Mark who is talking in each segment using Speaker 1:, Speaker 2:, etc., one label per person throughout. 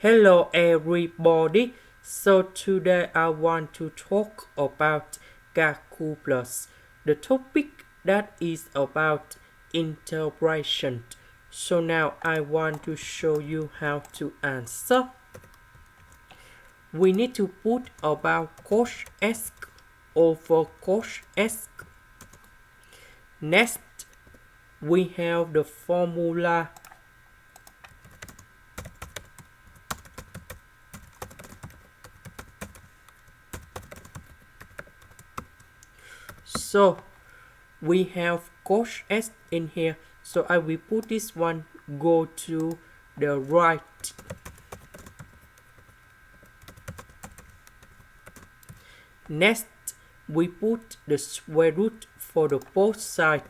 Speaker 1: Hello everybody, so today I want to talk about calculus, the topic that is about integration. So now I want to show you how to answer. We need to put about cos s over cos s. Next, we have the formula. So we have cos s in here, so I will put this one go to the right. Next, we put the square root for the both sides.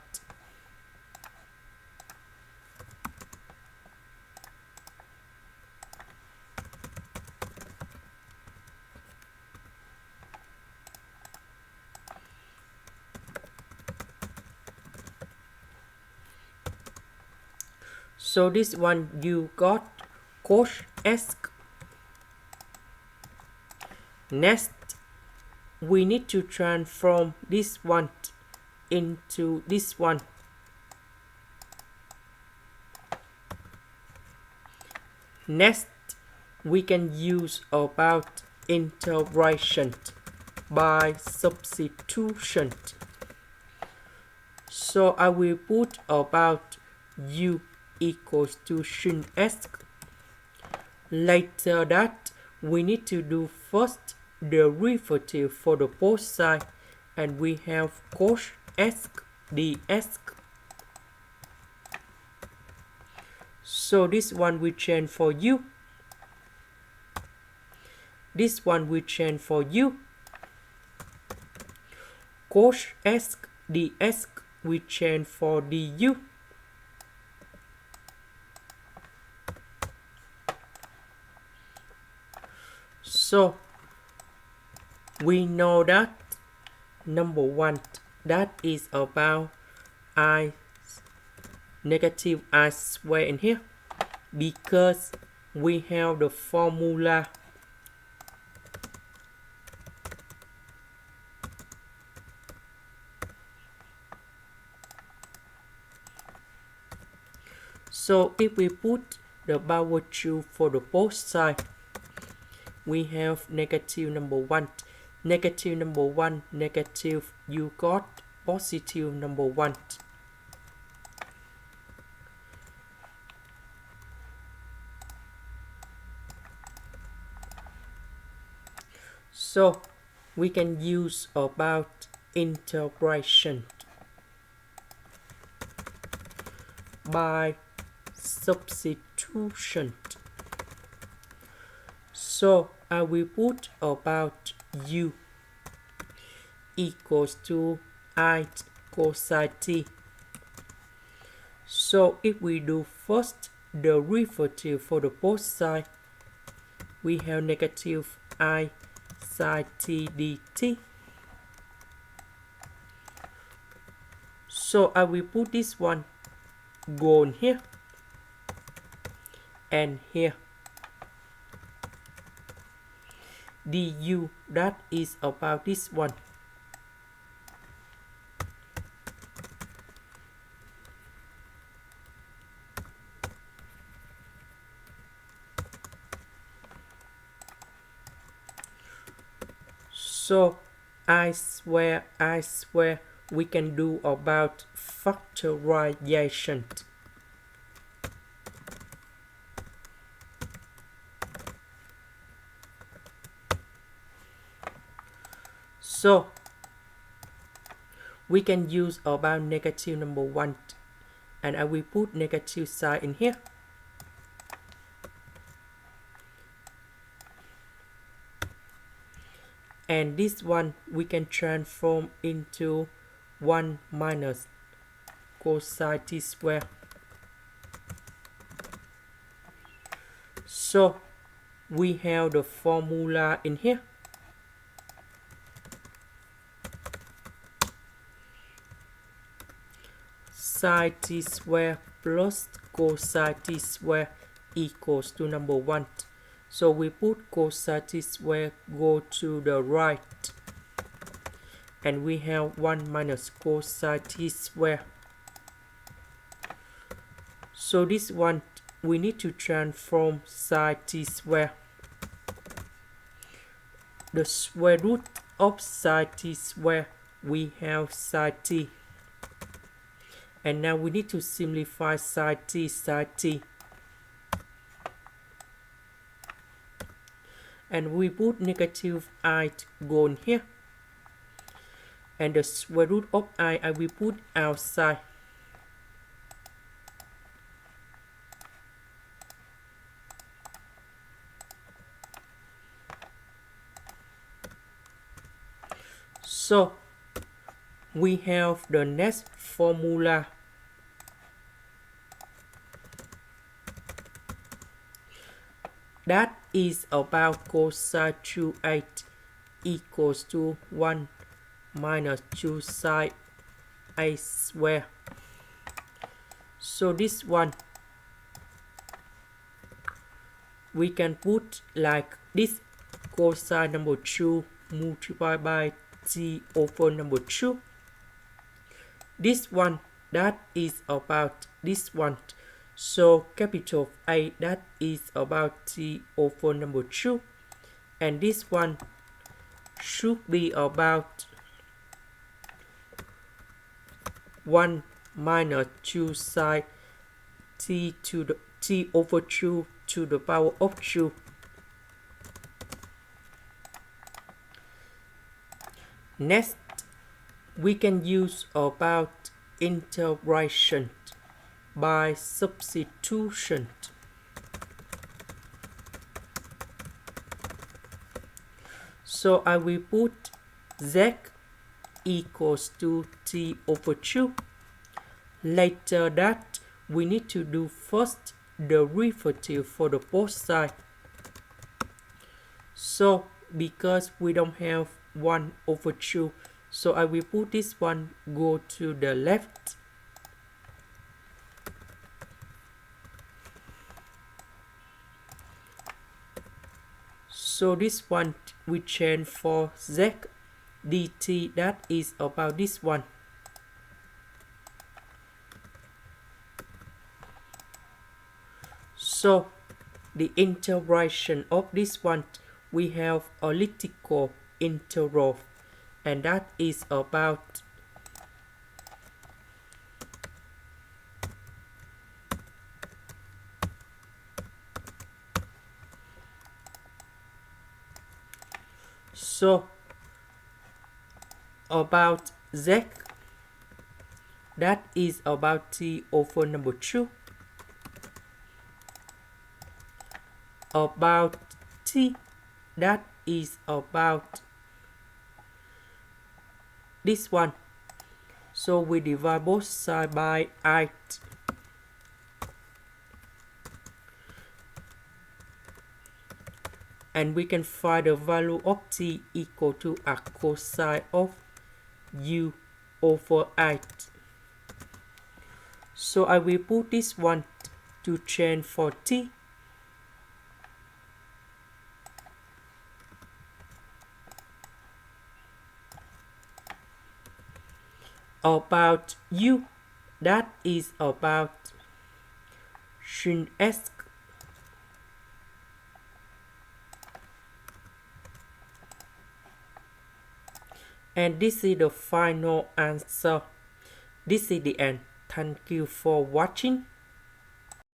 Speaker 1: So this one you got cos s. Next, we need to transform this one into this one. Next, we can use about integration by substitution. So I will put about u equals to sinhx. Later that, we need to do first derivative for the both sides, and we have cos s ds. So this one we change for u. This one we change for u. Cos s ds we change for du. So we know that number one, that is about I negative I square in here, because we have the formula so if we put the power 2 for the both sides, we have negative number 1, negative number 1, negative, you got positive number 1. So we can use about integration by substitution. So I will put about u equals to I cosine t. So if we do first derivative for the both sides, we have negative I sine t dt. So I will put this one go in here and here. Du, that is about this one. So I swear, we can do about factorization. So we can use about negative number 1, and I will put negative sign in here. And this one we can transform into 1 minus cosine t square. So we have the formula in here. Sine t square plus cosine t square equals to number 1. So we put cosine t square go to the right. And we have 1 minus cosine t square. So this one, we need to transform sine t square. The square root of sine t square, we have sine t. And now we need to simplify sine t, sine t. And we put negative I go in here. And the square root of I will put outside. So we have the next formula. That is about cosine 2x equals to 1 minus 2 sine a square. So this one we can put like this: cosine number 2 multiplied by t over number 2. This one, that is about this one. So capital A, that is about t over number 2. And this one should be about 1 minus 2 sine t to the t over 2 to the power of 2. Next, we can use about integration by substitution. So I will put z equals to t over 2. Later that, we need to do first the derivative for the both sides. So because we don't have 1 over 2, so I will put this one go to the left. So this one we change for z dt, that is about this one. So the integration of this one, we have elliptical integral, and that is about about z, that is about t over number 2. About t, that is about this one. So we divide both sides by 8. And we can find the value of t equal to a cosine of u over 8. So I will put this one to change for t. About u, that is about sinhx. And this is the final answer. This is the end. Thank you for watching.